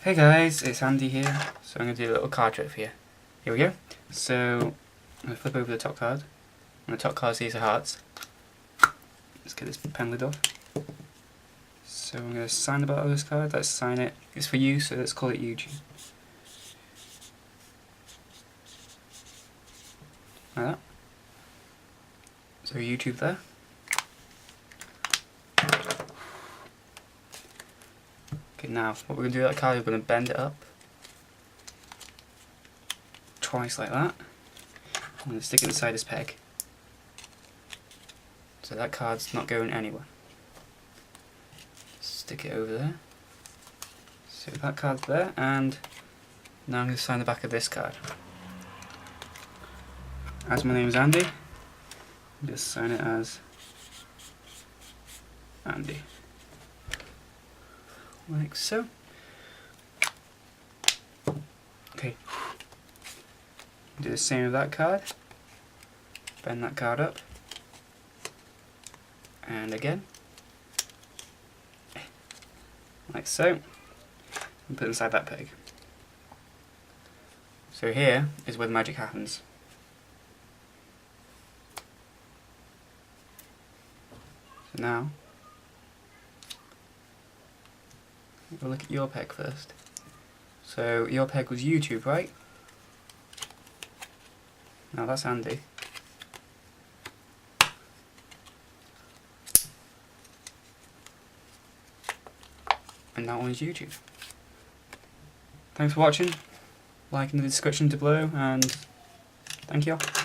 Hey guys, it's Andy here. So I'm going to do a little card trick for you. Here we go. So I'm going to flip over the top card. And the top card these are hearts. Let's get this pen lid off. So I'm going to sign the bottom of this card. Let's sign it. It's for you, so let's call it YouTube. Like that. So YouTube there. Okay, now what we're going to do with that card, we're going to bend it up twice like that. I'm going to stick it inside this peg. So that card's not going anywhere. Stick it over there. So that card's there, and now I'm going to sign the back of this card. As my name is Andy, just sign it as Andy. Like so. Okay. Do the same with that card. Bend that card up. And again. Like so. And put it inside that peg. So here is where the magic happens. So now, we'll look at your peg first. So your peg was YouTube, right? Now that's Andy. And that one's YouTube. Thanks for watching. Like in the description below, and thank you all.